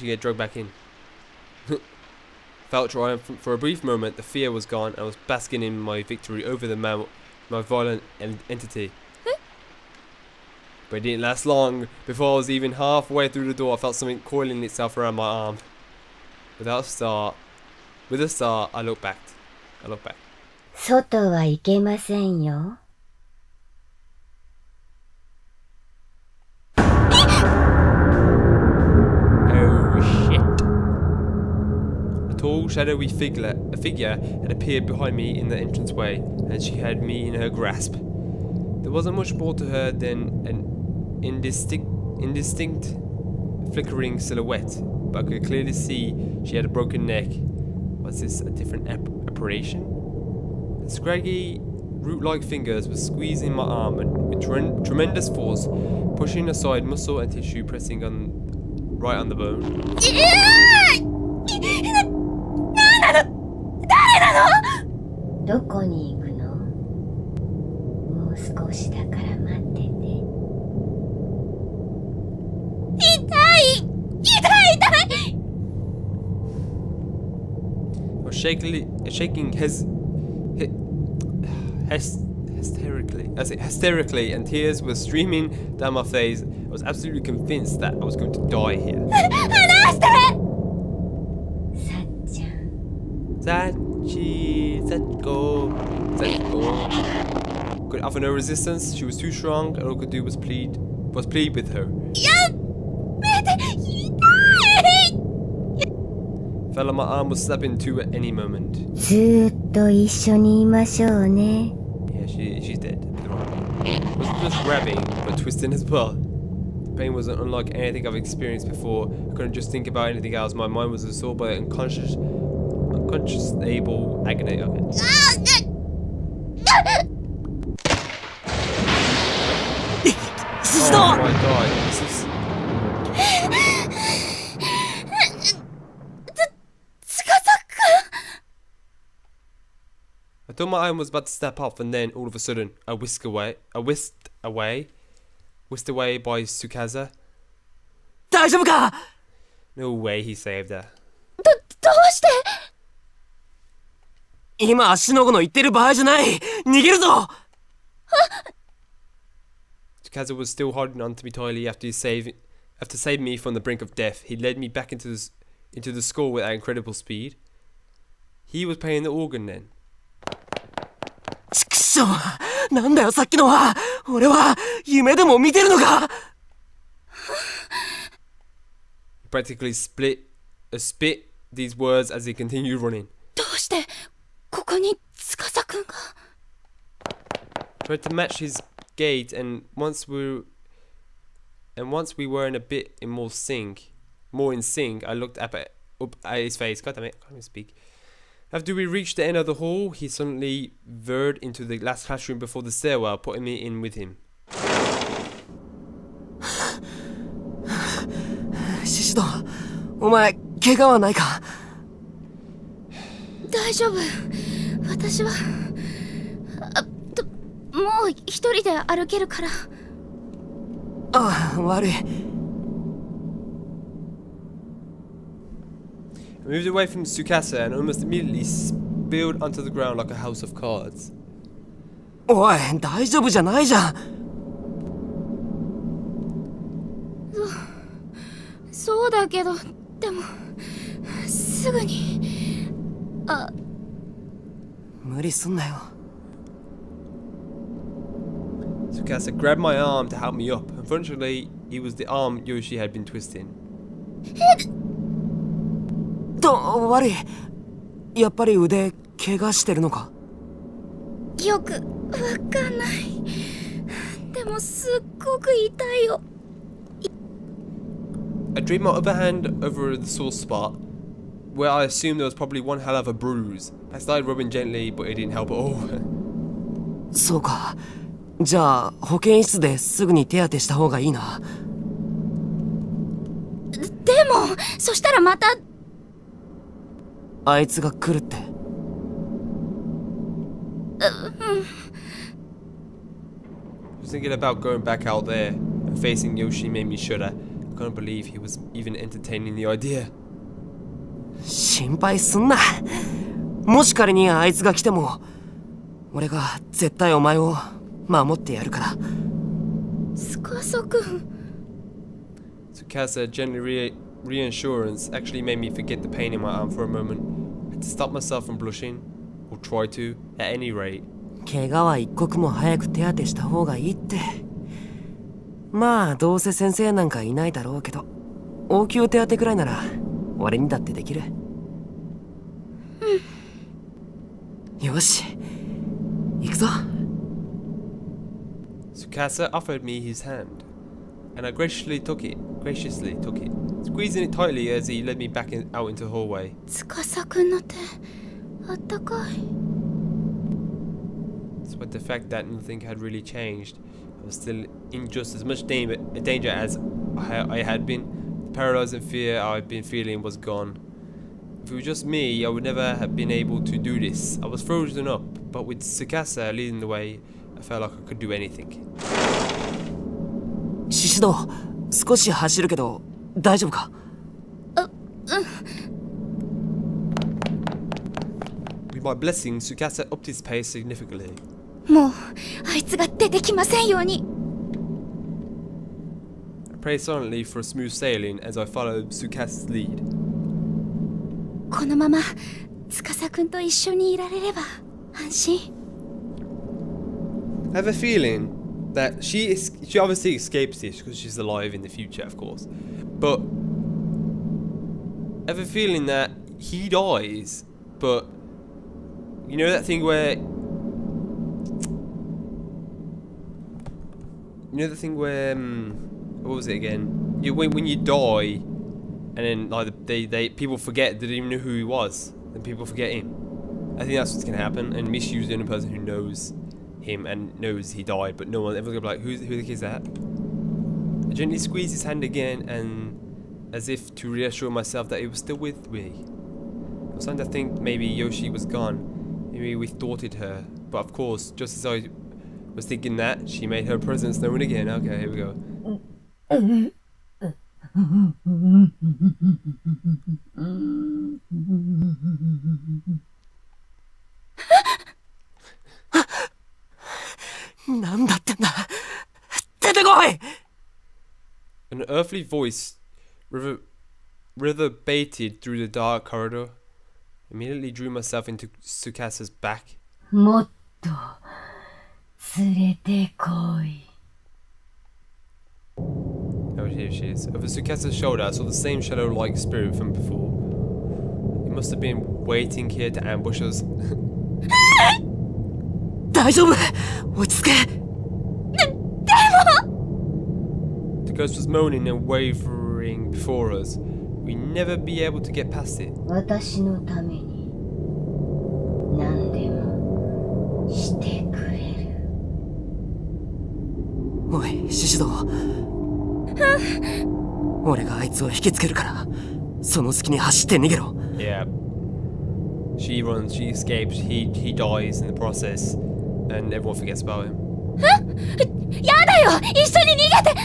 she get drugged back in. Felt triumphant for a brief moment. The fear was gone. I was basking in my victory over my violent entity. But it didn't last long. Before I was even halfway through the door, I felt something coiling itself around my arm. With a start, I looked back. 外は行けませんよ。A tall, shadowy figure had appeared behind me in the entranceway, and she had me in her grasp. There wasn't much more to her than an indistinct flickering silhouette, but I could clearly see she had a broken neck. Was this a different apparition? The scraggy, root-like fingers were squeezing my arm with tremendous force, pushing aside muscle and tissue, pressing right on the bone. どこに行くの？もう少しだから待ってて。I was shaking hysterically, and tears were streaming down my face. I was absolutely convinced that I was going to die here. Satchko. Could offer no resistance. She was too strong, and all I could do was plead with her. Felt like my arm was snapping to at any moment. ずーっと一緒にいましょうね。 Yeah, she's dead. It wasn't just grabbing, but twisting as well. The pain wasn't unlike anything I've experienced before. I couldn't just think about anything else. My mind was absorbed by uncontrollable agony. Okay. Oh my god, this is... I thought my arm was about to snap off, and then all of a sudden, whisked away by Tsukasa. 大丈夫か? No way he saved her. どうして? 今、シノゴの言ってる場合じゃない。逃げるぞ。Tsukasa was still holding on to me tightly after saving me from the brink of death. He led me back into the school with incredible speed. He was playing the organ then. ちくしょう、なんだよさっきのは。俺は夢でも見てるのか。He practically spit these words as he continued running. どうしてここに司くんが? Tried to match his gait, and once we were in a bit more in sync, I looked up at his face. God damn it, I can't even speak. After we reached the end of the hall, he suddenly veered into the last classroom before the stairwell, putting me in with him. シシド、お前怪我はないか？大丈夫。私はもう一人で歩けるから。ああ、悪い。I moved away from Tsukasa and almost immediately spilled onto the ground like a house of cards. おい、大丈夫じゃないじゃん。そうだけど、でもすぐに。無理すんなよ。Tsukasa grabbed my arm to help me up. Unfortunately, it was the arm Yoshi had been twisting. 悪い。やっぱり腕怪我してるのか？よくわかんない。でもすっごく痛いよ。I draped my other hand over the sore spot, where I assumed there was probably one hell of a bruise. I started rubbing gently, but it didn't help at all. そうか。じゃあ保健室ですぐに手当てした方がいいな。でもそしたらまた。あいつが来るって。I was thinking about going back out there and facing Yoshi made me shudder. I couldn't believe he was even entertaining the idea. 心配すんな。もし仮にあいつが来ても、俺が絶対お前を守ってやるから。司君。Tsukasa gently reassurance actually made me forget the pain in my arm for a moment. I had to stop myself from blushing, or try to, at any rate. 怪我は一刻も早く手当てした方がいいって。まあどうせ先生なんかいないだろうけど、応急手当てくらいなら俺にだってできる。よし、行くぞ。Tsukasa offered me his hand, and I graciously took it, squeezing it tightly as he led me back out into the hallway. 司君の手、あったかい。Despite the fact that nothing had really changed, I was still in just as much danger as I had been. The paralyzing fear I'd been feeling was gone. If it was just me, I would never have been able to do this. I was frozen up, but with Tsukasa leading the way, I felt like I could do anything. シシド、少し走るけど大丈夫か？With my blessing, Tsukasa upped his pace significantly. もうあいつが出てきませんように。I prayed silently for smooth sailing as I followed Tsukasa's lead. このまま司君と一緒にいられれば安心。I have a feeling that she obviously escapes this because she's alive in the future, of course. But I have a feeling that he dies, but you know that thing where what was it again? When you die, and then like they people forget they didn't even know who he was, and people forget him. I think that's what's gonna happen, and Mishu's the only person who knows him and knows he died, but no one ever gonna be like, who the heck is that? I gently squeezed his hand again, and as if to reassure myself that he was still with me. I was starting to think maybe Yoshi was gone, maybe we thwarted her, but of course, just as I was thinking that, she made her presence known again. Okay, here we go. なんだってんだ。出てこい。 An earthly voice reverberated through the dark corridor. Immediately drew myself into Tsukasa's back. もっと連れてこい。 Oh, here she is. Over Tsukasa's shoulder, I saw the same shadow-like spirit from before. It must have been waiting here to ambush us. 大丈夫。落ち着け。The ghost was moaning and wavering before us. We'd never be able to get past it. 私のために何でもしてくれる。おい、シシド。俺があいつを引きつけるから、その隙に走って逃げろ。Yeah. She runs, she escapes, he dies in the process, and everyone forgets about him. やだよ、一緒に逃げて。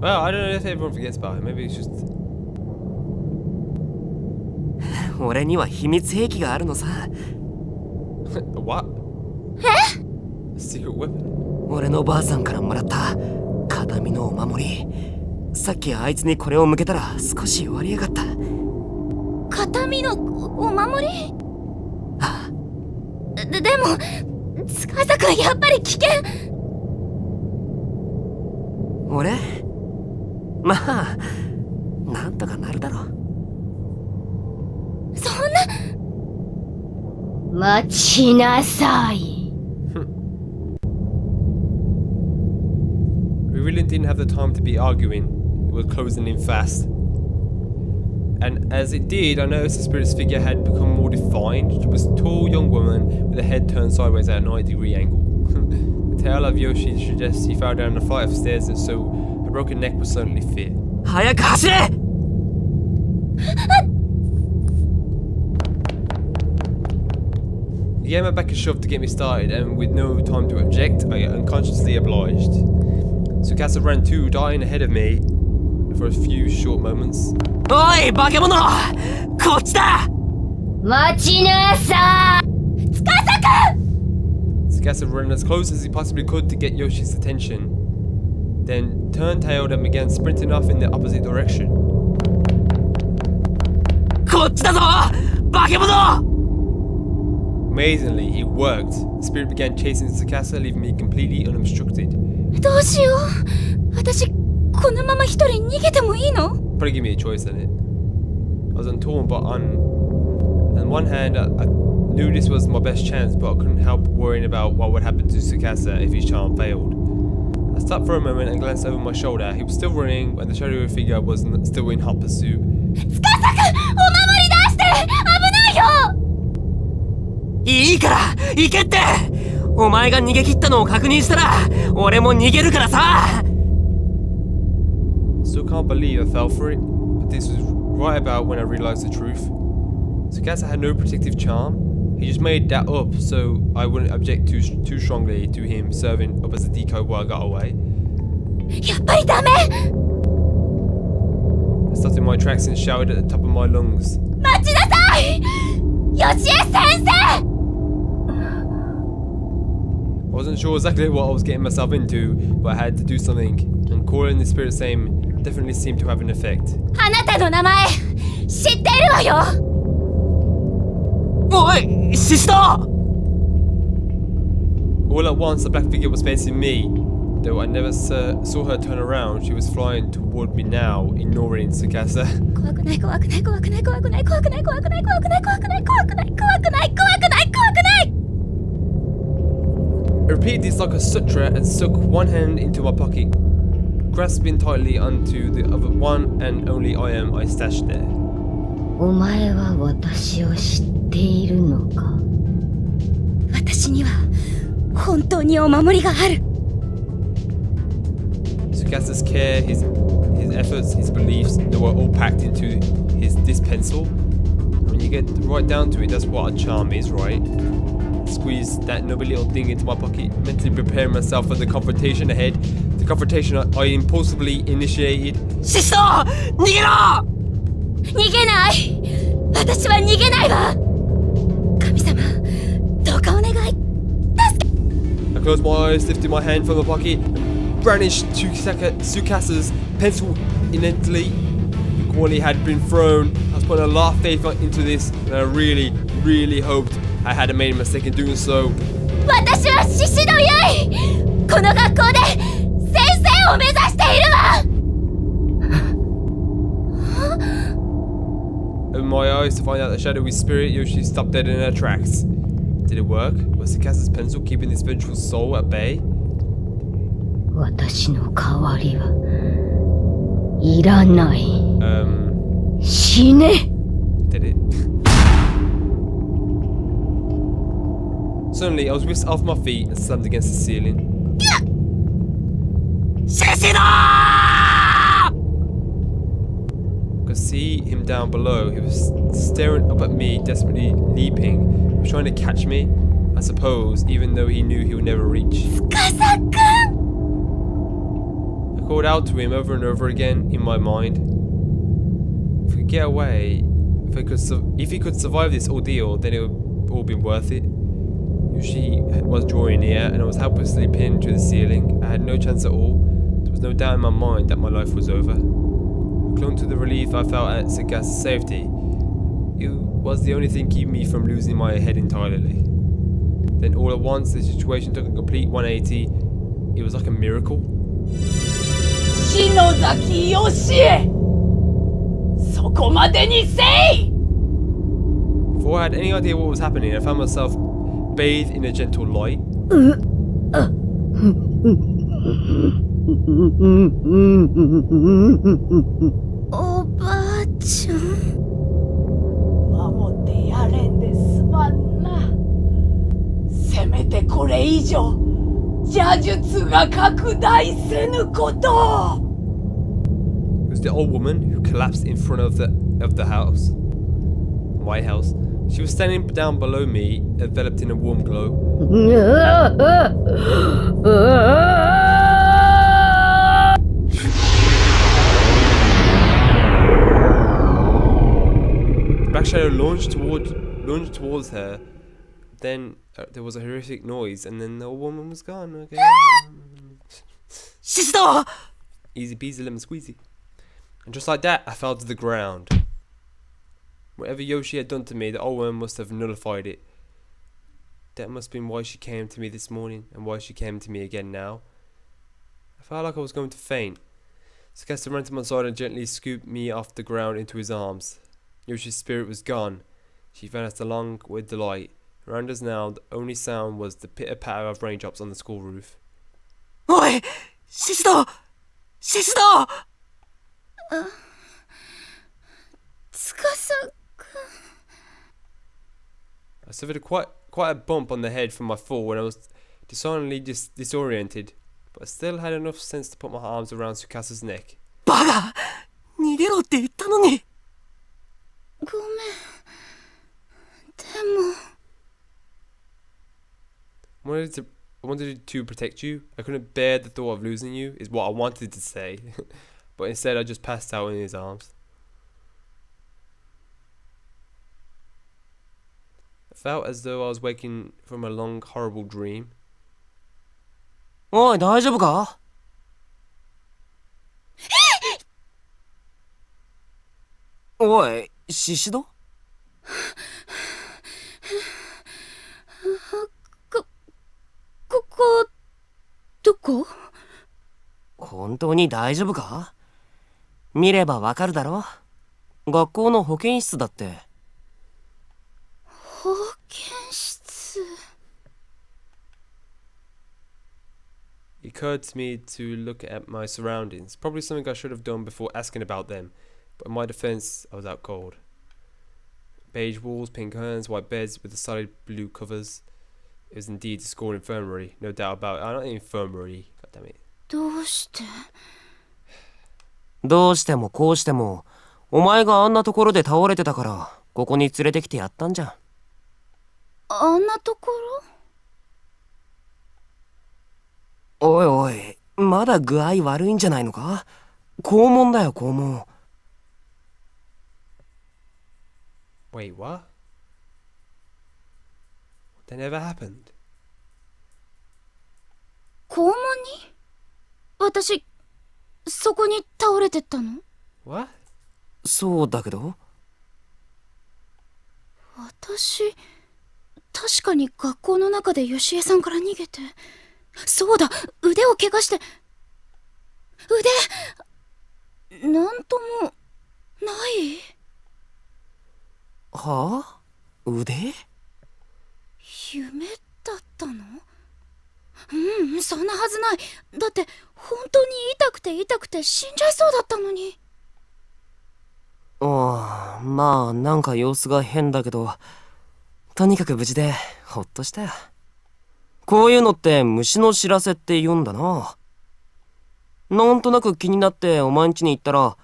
Well, I don't know if everyone forgets about him. Maybe it's just. 俺には秘密兵器があるのさ。A what? A secret weapon? 俺のばあさんからもらった形見のお守り。さっきあいつにこれを向けたら少し割り上がった。形見のお守り？ああ。でも司君やっぱり危険。俺？まあなんとかなるだろう。そんな。待ちなさい。We really didn't have the time to be arguing. It was closing in fast. And as it did, I noticed the spirit's figure had become more defined. It was a tall young woman with a head turned sideways at a 90-degree angle. The tale of Yoshi suggests he fell down a flight of stairs, and so her broken neck was certainly fear. 早く走れ! He gave my back a shove to get me started, and with no time to object, I unconsciously obliged. Tsukasa ran too, dying ahead of me. for a few short moments. おい化け物こっちだ待ちなさい。 Tsukasa ran as close as he possibly could to get Yoshi's attention, then turned tailed and began sprinting off in the opposite direction. こっちだぞ化け物 Amazingly, it worked. The spirit began chasing Tsukasa, leaving me completely unobstructed. どうしよう。私このまま一人逃げてもいいの？ Probably give me a choice in it. I was torn, but on one hand, I knew this was my best chance, but I couldn't help worrying about what would happen to Tsukasa if his charm failed. I stopped for a moment and glanced over my shoulder. He was still running, and the shadowy figure was still in hot pursuit. 司くん、お守り出して危ないよ。いいから行けってお前が逃げ切ったのを確認したら俺も逃げるからさ Still can't believe I fell for it, but this was right about when I realized the truth. Tsukasa had no protective charm. He just made that up so I wouldn't object too strongly to him serving up as a decoy while I got away. やっぱりダメ。 I stopped in my tracks and shouted at the top of my lungs. 待ちなさい。よしえ先生。 I wasn't sure exactly what I was getting myself into, but I had to do something, and calling the spirit's name definitely seemed to have an effect. あなたの名前知ってるわよ。おいシスター All at once, a black figure was facing me. Though I never saw her turn around, she was flying toward me now, ignoring Tsukasa. 怖くない怖くない怖くない怖くない怖くない怖くない怖くない怖くない怖くない怖くない怖くない怖くない怖くない。 I repeated this like a sutra and stuck one hand into my pocket, grasping tightly onto the other one and only item I stashed there. お前は私を知っているのか。私には本当にお守りがある。 Tsukasa's care, his efforts, his beliefs, they were all packed into this pencil. When you get right down to it, that's what a charm is, right? Squeeze that nubby little thing into my pocket, mentally preparing myself for the confrontation ahead. The confrontation I impulsively initiated. シスター逃げろ逃げない。私は逃げないわ。神様、どうかお願い。 I closed my eyes, lifted my hand from my pocket, and brandished Tsukasa's pencil inently. The quality had been thrown. I was putting a lot of faith into this, and I really, really hoped I hadn't made a mistake in doing so. 私は獅子の結。この学校で先生を目指しているわ。 Opened my eyes to find out the shadowy spirit Yoshi stopped dead in her tracks. Did it work? Was Tsukasa's pencil keeping this vengeful soul at bay? 私の代わりはいらない。死ね。 Did it? Suddenly, I was whisked off my feet and slammed against the ceiling. シシだ I could see him down below. He was staring up at me, desperately leaping. He was trying to catch me, I suppose, even though he knew he would never reach. 司くん。 I called out to him over and over again in my mind. If we could get away, if he could survive this ordeal, then it would all be worth it. Yoshi was drawing near, and I was helplessly pinned to the ceiling. I had no chance at all. There was no doubt in my mind that my life was over. I clung to the relief I felt at Tsukasa's safety. It was the only thing keeping me from losing my head entirely. Then all at once, the situation took a complete 180. It was like a miracle. 篠崎よしえ、そこまでにせい。 Before I had any idea what was happening, I found myself bathed in a gentle light. おばあちゃん。守ってやれんですまんな。せめてこれ以上邪術が拡大せぬこと。 It was the old woman who collapsed in front of the house, my house. She was standing down below me, enveloped in a warm glow. お shadow lunged towards her. Then there was a horrific noise, and then the old woman was gone again. シシド Easy peasy lemon squeezy. And just like that, I fell to the ground. Whatever Yoshi had done to me, the old woman must have nullified it. That must have been why she came to me this morning, and why she came to me again now. I felt like I was going to faint. Sakasta ran to my side and gently scooped me off the ground into his arms. Yoshi's spirit was gone. She vanished along with the light. Around us now, the only sound was the pitter-patter of raindrops on the school roof. おいシシドシシド司くん。 I suffered quite a bump on the head from my fall when I was disoriented, but I still had enough sense to put my arms around Tsukasa's neck. バカ逃げろって言ったのにごめん。でも。I wanted to protect you. I couldn't bear the thought of losing you, is what I wanted to say. But instead I just passed out in his arms. I felt as though I was waking from a long, horrible dream. おい大丈夫かおいシシドここ、どこ？本当に大丈夫か見ればわかるだろ学校の保健室だって。保健室。It occurred to me to look at my surroundings. Probably something I should have done before asking about them. But in my defense, I was out cold. Beige walls, pink curtains, white beds with the solid blue covers. It was indeed a school infirmary, no doubt about it. Not an infirmary, goddammit. どうして？どうしてもこうしてもお前があんなところで倒れてたからここに連れてきてやったんじゃん。あんなところ？おいおいまだ具合悪いんじゃないのか肛門だよ肛門。Wait, what? That never happened. 肛門に？私、そこに倒れてったの？ What? そうだけど私、確かに学校の中でヨシエさんから逃げて。そうだ、腕を怪我して。腕、なんとも、ない？はあ腕夢だったの？そんなはずない。だって本当に痛くて死んじゃいそうだったのに。ああまあなんか様子が変だけどとにかく無事でほっとしたよ。こういうのって虫の知らせって言うんだな。なんとなく気になってお前ん家に行ったら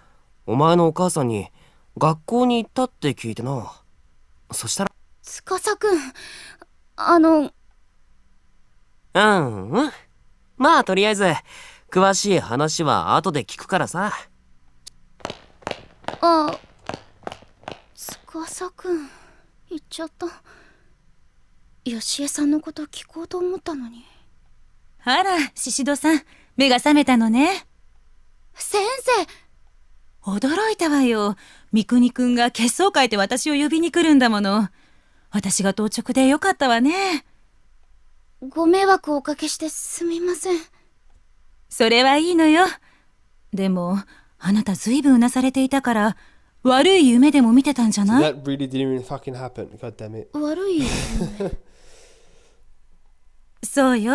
お前のお母さんに学校に行ったって聞いてな。そしたら司くん、うんまあとりあえず詳しい話は後で聞くからさ。司くん言っちゃった。ヨシエさんのこと聞こうと思ったのに。あら宍戸さん、目が覚めたのね。先生、驚いたわよ。三國くんが血相変えて私を呼びに来るんだもの。私が当直でよかったわね。ご迷惑をおかけしてすみません。それはいいのよ。でもあなたずいぶんうなされていたから悪い夢でも見てたんじゃない？ That really didn't even fucking happen. God damn it. 悪い。そうよ。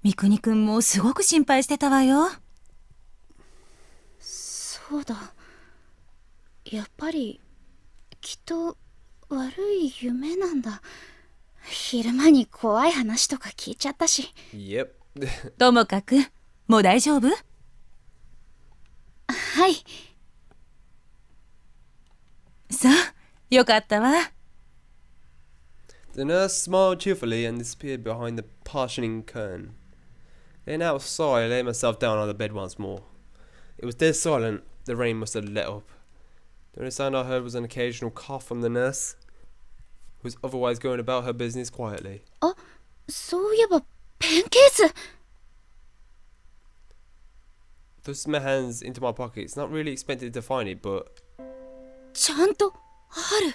三國くんもすごく心配してたわよ。そうだ。やっぱりきっと悪い夢なんだ。昼間に怖い話とか聞いちゃったし。Yep. ともかくもう大丈夫？はい。さあ、よかったわ。The nurse smiled cheerfully and disappeared behind the partitioning curtain. Then out of sight, I laid myself down on the bed once more. It was dead silent. The rain must have let up. The only sound I heard was an occasional cough from the nurse, who was otherwise going about her business quietly. そういえばペンケース Thrust my hands into my pockets, not really expected to find it, but ちゃんとある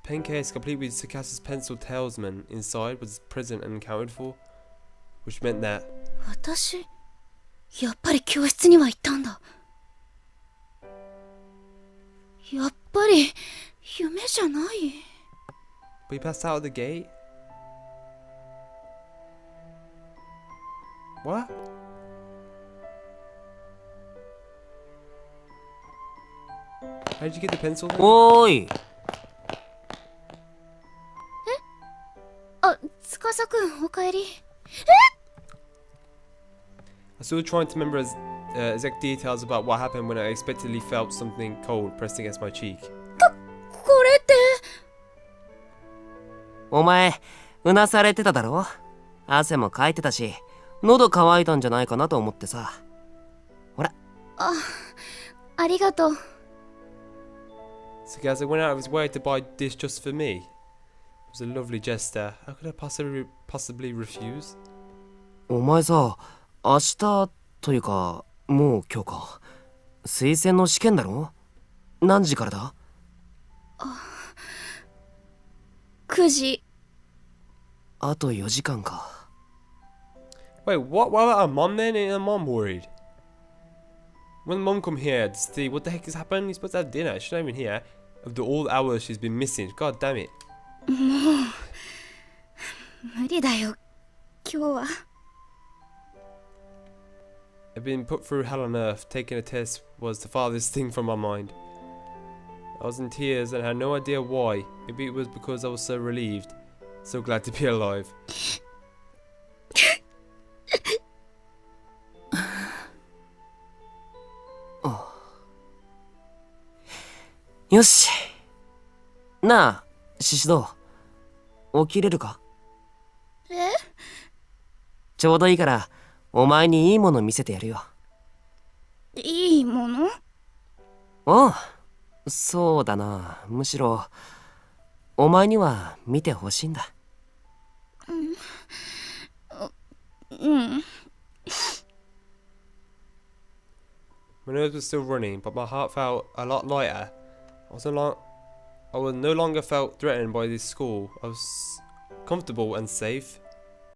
pen case complete with Sakasa's pencil talisman inside was present and accounted for, which meant that 私やっぱり教室には行ったんだやっぱり夢じゃない we passed out of the gate. What? How did you get the pencil then? おーい。あ、司くんおかえり I'm still trying to remember exact details about what happened when I unexpectedly felt something cold pressed against my cheek. これってお前、うなされてただろ。汗もかいてたし、喉乾いたんじゃないかなと思ってさ。ほら。ありがとう Sakasa went out of his way to buy this just for me. It was a lovely gesture. How could I possibly refuse? お前さ、明日というか、もう今日か。推薦の試験だろ。何時からだ9時あと4時間か。Wait, what? Why about our mom then? Ain't our mom worried? When mom come here to see what the heck has happened, you're supposed to have dinner. She's not even here. Of all the hours she's been missing. God damn it. 無理だよ今日は I've been put through hell on earth. Taking a test was the farthest thing from my mind. I was in tears and had no idea why. Maybe it was because I was so relieved. So glad to be alive. よし。なあ、シシド。起きれるかちょうどいいから、お前にいいもの見せてやるよ。いいものおう、そうだな。むしろ、お前には見てほしいんだ。うん。 My nerves were still running, but my heart felt a lot lighter. I was no longer felt threatened by this school. I was comfortable and safe.